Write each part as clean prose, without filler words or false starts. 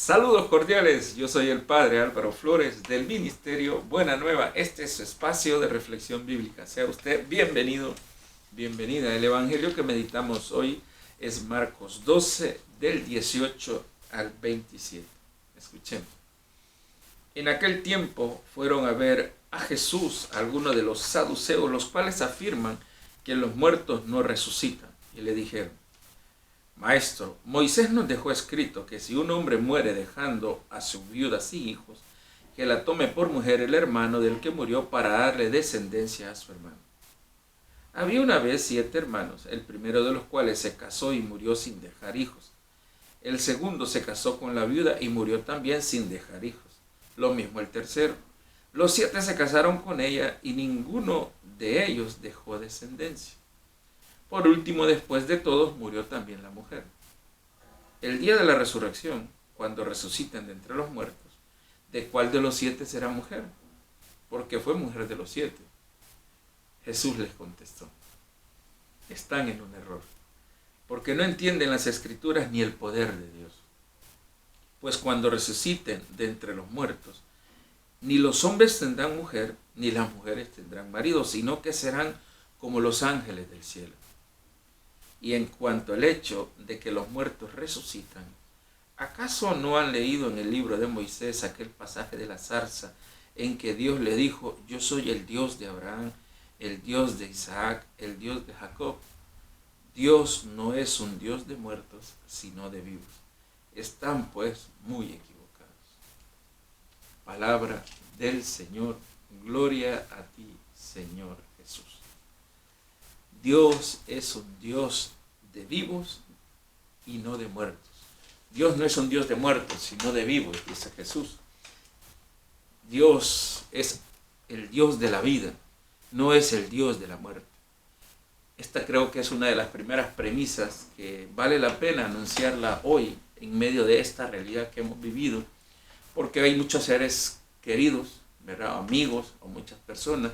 Saludos cordiales, yo soy el Padre Álvaro Flores del Ministerio Buena Nueva. Este es su espacio de reflexión bíblica. Sea usted bienvenido, bienvenida. El Evangelio que meditamos hoy es Marcos 12 del 18 al 27. Escuchemos. En aquel tiempo fueron a ver a Jesús algunos de los saduceos, los cuales afirman que los muertos no resucitan, y le dijeron: Maestro, Moisés nos dejó escrito que si un hombre muere dejando a su viuda sin hijos, que la tome por mujer el hermano del que murió para darle descendencia a su hermano. Había una vez 7 hermanos, el primero de los cuales se casó y murió sin dejar hijos. El segundo se casó con la viuda y murió también sin dejar hijos. Lo mismo el tercero. Los 7 se casaron con ella y ninguno de ellos dejó descendencia. Por último, después de todos, murió también la mujer. El día de la resurrección, cuando resuciten de entre los muertos, ¿de cuál de los 7 será mujer? Porque fue mujer de los 7. Jesús les contestó: están en un error, porque no entienden las Escrituras ni el poder de Dios. Pues cuando resuciten de entre los muertos, ni los hombres tendrán mujer, ni las mujeres tendrán marido, sino que serán como los ángeles del cielo. Y en cuanto al hecho de que los muertos resucitan, ¿acaso no han leído en el libro de Moisés aquel pasaje de la zarza en que Dios le dijo: yo soy el Dios de Abraham, el Dios de Isaac, el Dios de Jacob? Dios no es un Dios de muertos, sino de vivos. Están pues muy equivocados. Palabra del Señor. Gloria a ti, Señor Jesús. Dios es un Dios de vivos y no de muertos. Dios no es un Dios de muertos, sino de vivos, dice Jesús. Dios es el Dios de la vida, no es el Dios de la muerte. Esta creo que es una de las primeras premisas que vale la pena anunciarla hoy en medio de esta realidad que hemos vivido, porque hay muchos seres queridos, ¿verdad? Amigos o muchas personas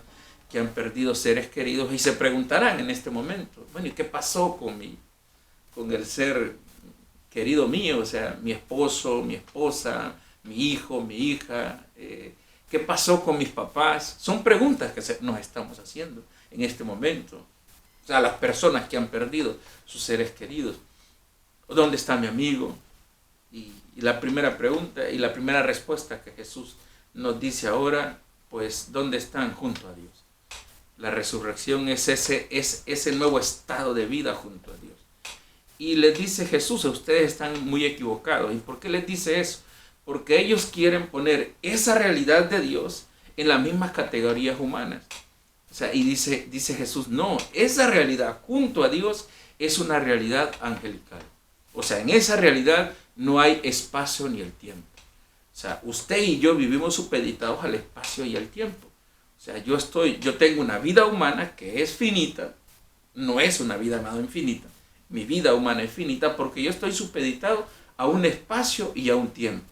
que han perdido seres queridos y se preguntarán en este momento: bueno, ¿y qué pasó con el ser querido mío? O sea, mi esposo, mi esposa, mi hijo, mi hija, ¿qué pasó con mis papás? Son preguntas que nos estamos haciendo en este momento. O sea, las personas que han perdido sus seres queridos. ¿Dónde está mi amigo? Y la primera pregunta y la primera respuesta que Jesús nos dice ahora, pues, ¿dónde están? Junto a Dios. La resurrección es ese nuevo estado de vida junto a Dios. Y les dice Jesús: ustedes están muy equivocados. ¿Y por qué les dice eso? Porque ellos quieren poner esa realidad de Dios en las mismas categorías humanas. O sea, y dice Jesús: no, esa realidad junto a Dios es una realidad angelical. O sea, en esa realidad no hay espacio ni el tiempo. O sea, usted y yo vivimos supeditados al espacio y al tiempo. O sea, yo tengo una vida humana que es finita, no es una vida nada infinita. Mi vida humana es finita porque yo estoy supeditado a un espacio y a un tiempo.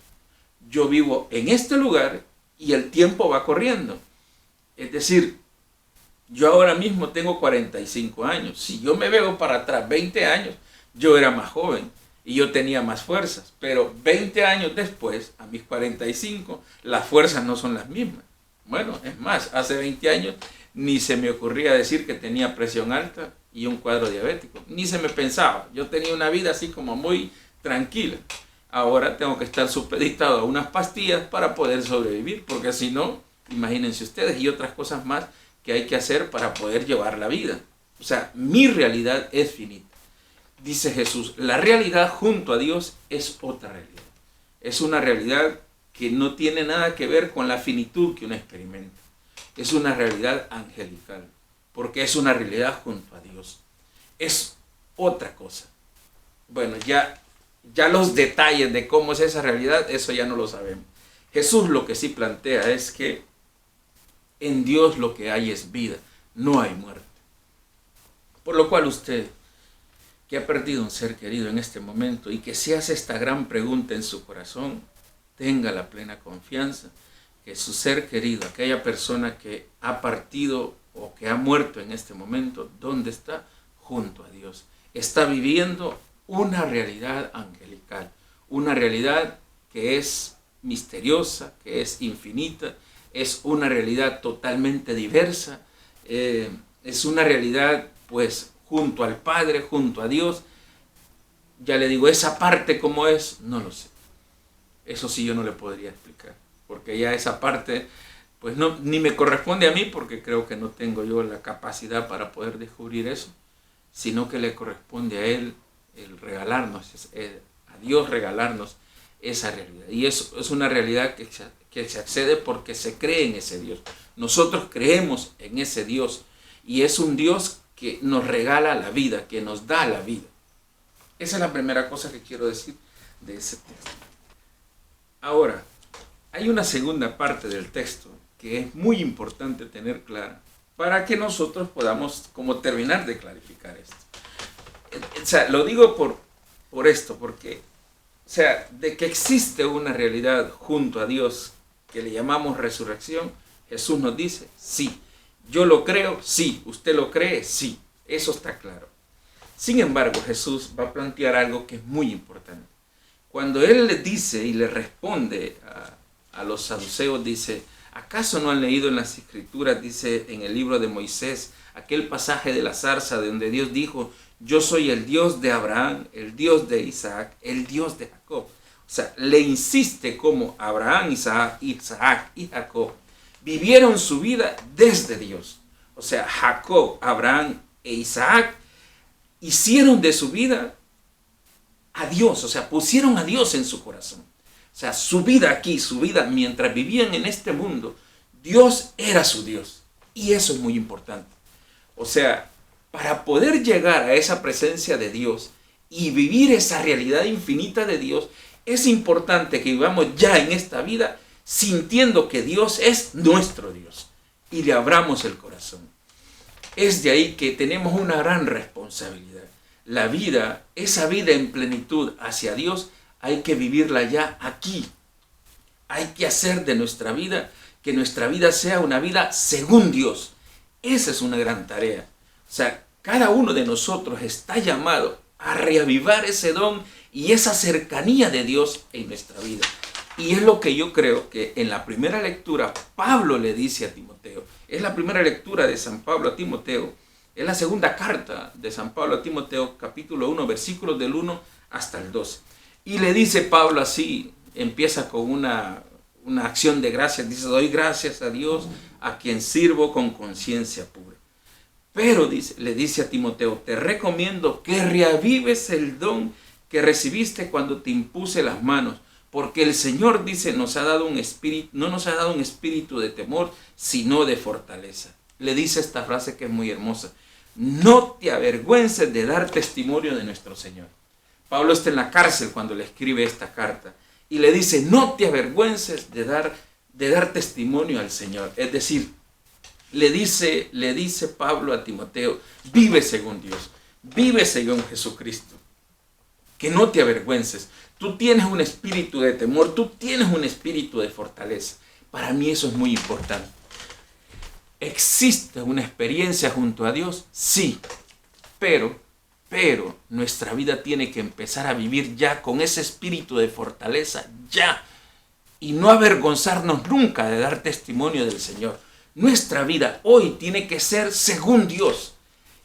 Yo vivo en este lugar y el tiempo va corriendo. Es decir, yo ahora mismo tengo 45 años. Si yo me veo para atrás 20 años, yo era más joven y yo tenía más fuerzas. Pero 20 años después, a mis 45, las fuerzas no son las mismas. Bueno, es más, hace 20 años ni se me ocurría decir que tenía presión alta y un cuadro diabético. Ni se me pensaba. Yo tenía una vida así como muy tranquila. Ahora tengo que estar supeditado a unas pastillas para poder sobrevivir, porque si no, imagínense ustedes, y otras cosas más que hay que hacer para poder llevar la vida. O sea, mi realidad es finita. Dice Jesús: la realidad junto a Dios es otra realidad. Es una realidad que no tiene nada que ver con la finitud que uno experimenta. Es una realidad angelical, porque es una realidad junto a Dios. Es otra cosa. Bueno, ya los detalles de cómo es esa realidad, eso ya no lo sabemos. Jesús lo que sí plantea es que en Dios lo que hay es vida, no hay muerte. Por lo cual usted, que ha perdido un ser querido en este momento y que se hace esta gran pregunta en su corazón, tenga la plena confianza que su ser querido, aquella persona que ha partido o que ha muerto en este momento, ¿dónde está? Junto a Dios. Está viviendo una realidad angelical, una realidad que es misteriosa, que es infinita, es una realidad totalmente diversa, es una realidad pues junto al Padre, junto a Dios. Ya le digo, esa parte cómo es, no lo sé. Eso sí yo no le podría explicar, porque ya esa parte pues no, ni me corresponde a mí, porque creo que no tengo yo la capacidad para poder descubrir eso, sino que le corresponde a Él el regalarnos, a Dios regalarnos esa realidad. Y eso es una realidad que se accede porque se cree en ese Dios. Nosotros creemos en ese Dios, y es un Dios que nos regala la vida, que nos da la vida. Esa es la primera cosa que quiero decir de ese texto. Ahora, hay una segunda parte del texto que es muy importante tener clara para que nosotros podamos como terminar de clarificar esto. O sea, lo digo por esto, porque, o sea, de que existe una realidad junto a Dios que le llamamos resurrección, Jesús nos dice, sí. Yo lo creo, sí. ¿Usted lo cree? Sí. Eso está claro. Sin embargo, Jesús va a plantear algo que es muy importante. Cuando Él le dice y le responde a los saduceos, dice, ¿acaso no han leído en las Escrituras, dice en el libro de Moisés, aquel pasaje de la zarza donde Dios dijo, yo soy el Dios de Abraham, el Dios de Isaac, el Dios de Jacob? O sea, le insiste cómo Abraham, Isaac y Jacob vivieron su vida desde Dios. O sea, Jacob, Abraham e Isaac hicieron de su vida a Dios, o sea, pusieron a Dios en su corazón. O sea, su vida aquí, su vida mientras vivían en este mundo, Dios era su Dios. Y eso es muy importante. O sea, para poder llegar a esa presencia de Dios y vivir esa realidad infinita de Dios, es importante que vivamos ya en esta vida sintiendo que Dios es nuestro Dios y le abramos el corazón. Es de ahí que tenemos una gran responsabilidad. La vida, esa vida en plenitud hacia Dios, hay que vivirla ya aquí. Hay que hacer de nuestra vida, que nuestra vida sea una vida según Dios. Esa es una gran tarea. O sea, cada uno de nosotros está llamado a reavivar ese don y esa cercanía de Dios en nuestra vida. Y es lo que yo creo que en la primera lectura Pablo le dice a Timoteo. Es la primera lectura de San Pablo a Timoteo. Es la segunda carta de San Pablo a Timoteo, capítulo 1, versículos del 1 hasta el 12. Y le dice Pablo así, empieza con una acción de gracias. Dice, doy gracias a Dios a quien sirvo con conciencia pura. Pero le dice a Timoteo, te recomiendo que reavives el don que recibiste cuando te impuse las manos. Porque el Señor, dice, no nos ha dado un espíritu de temor, sino de fortaleza. Le dice esta frase que es muy hermosa. No te avergüences de dar testimonio de nuestro Señor. Pablo está en la cárcel cuando le escribe esta carta. Y le dice, no te avergüences de dar testimonio al Señor. Es decir, le dice Pablo a Timoteo, vive según Dios, vive según Jesucristo. Que no te avergüences. Tú tienes un espíritu de temor, tú tienes un espíritu de fortaleza. Para mí eso es muy importante. ¿Existe una experiencia junto a Dios? Sí, pero nuestra vida tiene que empezar a vivir ya con ese espíritu de fortaleza, ya. Y no avergonzarnos nunca de dar testimonio del Señor. Nuestra vida hoy tiene que ser según Dios.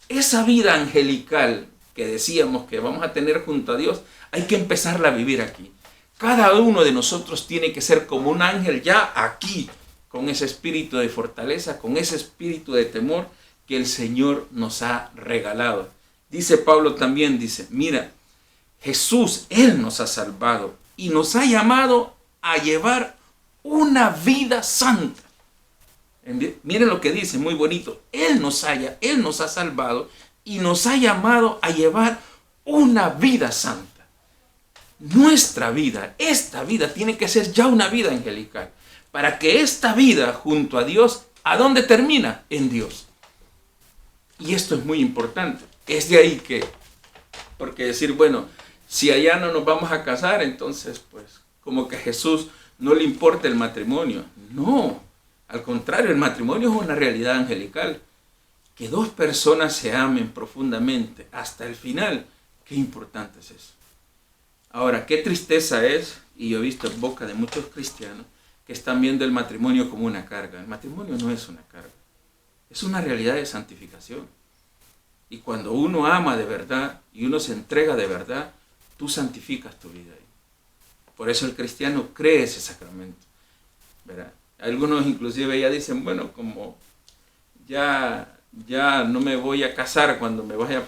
Esa vida angelical que decíamos que vamos a tener junto a Dios, hay que empezarla a vivir aquí. Cada uno de nosotros tiene que ser como un ángel ya aquí, con ese espíritu de fortaleza, con ese espíritu de temor que el Señor nos ha regalado. Dice Pablo también, dice, mira, Jesús, Él nos ha salvado y nos ha llamado a llevar una vida santa. Miren lo que dice, muy bonito. Él nos ha salvado y nos ha llamado a llevar una vida santa. Nuestra vida, esta vida tiene que ser ya una vida angelical. Para que esta vida junto a Dios, ¿a dónde termina? En Dios. Y esto es muy importante. Es de ahí porque decir, bueno, si allá no nos vamos a casar, entonces pues como que a Jesús no le importa el matrimonio. No, al contrario, el matrimonio es una realidad angelical. Que dos personas se amen profundamente hasta el final, qué importante es eso. Ahora, qué tristeza es, y yo he visto en boca de muchos cristianos, que están viendo el matrimonio como una carga. El matrimonio no es una carga, es una realidad de santificación. Y cuando uno ama de verdad y uno se entrega de verdad, tú santificas tu vida ahí. Por eso el cristiano cree ese sacramento, ¿verdad? Algunos inclusive ya dicen, bueno, como ya no me voy a casar cuando me vaya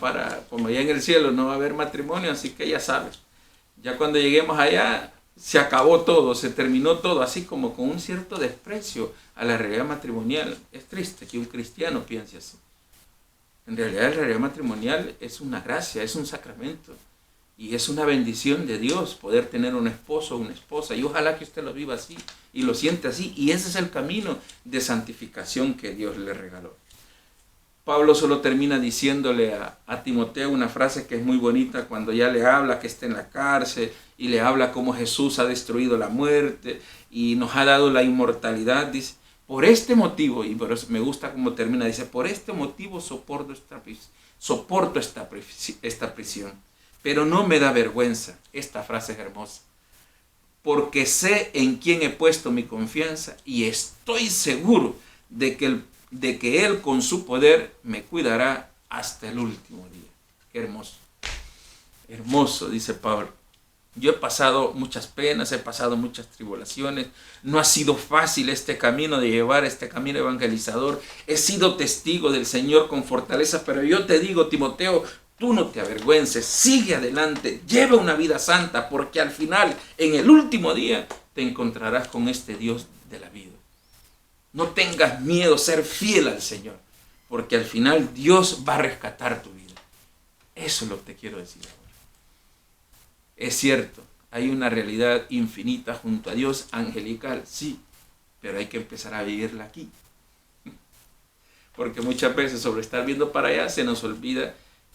como allá en el cielo no va a haber matrimonio, así que ya sabes, ya cuando lleguemos allá se acabó todo, se terminó todo, así como con un cierto desprecio a la realidad matrimonial. Es triste que un cristiano piense así. En realidad la realidad matrimonial es una gracia, es un sacramento. Y es una bendición de Dios poder tener un esposo o una esposa. Y ojalá que usted lo viva así y lo siente así. Y ese es el camino de santificación que Dios le regaló. Pablo solo termina diciéndole a Timoteo una frase que es muy bonita cuando ya le habla que está en la cárcel y le habla cómo Jesús ha destruido la muerte y nos ha dado la inmortalidad. Dice, por este motivo, y por eso me gusta cómo termina, dice, por este motivo soporto esta prisión, pero no me da vergüenza. Esta frase es hermosa. Porque sé en quién he puesto mi confianza y estoy seguro de que Él con su poder me cuidará hasta el último día. Qué hermoso. Hermoso, dice Pablo. Yo he pasado muchas penas, he pasado muchas tribulaciones. No ha sido fácil este camino de llevar, este camino evangelizador. He sido testigo del Señor con fortaleza, pero yo te digo, Timoteo, tú no te avergüences, sigue adelante, lleva una vida santa, porque al final, en el último día, te encontrarás con este Dios de la vida. No tengas miedo, ser fiel al Señor, porque al final Dios va a rescatar tu vida. Eso es lo que te quiero decir ahora. Es cierto, hay una realidad infinita junto a Dios, angelical, sí, pero hay que empezar a vivirla aquí. Porque muchas veces sobre estar viendo para allá se nos olvida,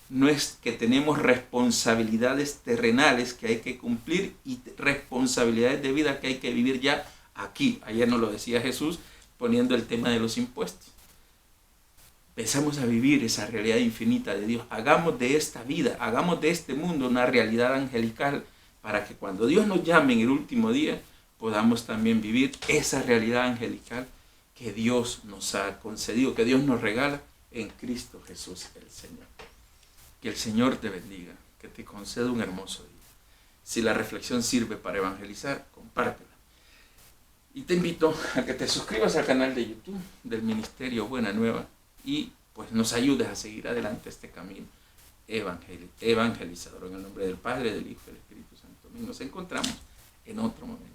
no es que tenemos responsabilidades terrenales que hay que cumplir y responsabilidades de vida que hay que vivir ya aquí. Ayer nos lo decía Jesús poniendo el tema de los impuestos. Empezamos a vivir esa realidad infinita de Dios. Hagamos de esta vida, hagamos de este mundo una realidad angelical para que cuando Dios nos llame en el último día podamos también vivir esa realidad angelical que Dios nos ha concedido, que Dios nos regala en Cristo Jesús el Señor. Que el Señor te bendiga, que te conceda un hermoso día. Si la reflexión sirve para evangelizar, compártela. Y te invito a que te suscribas al canal de YouTube del Ministerio Buena Nueva y pues nos ayudes a seguir adelante este camino evangelizador. En el nombre del Padre, del Hijo y del Espíritu Santo. Nos encontramos en otro momento.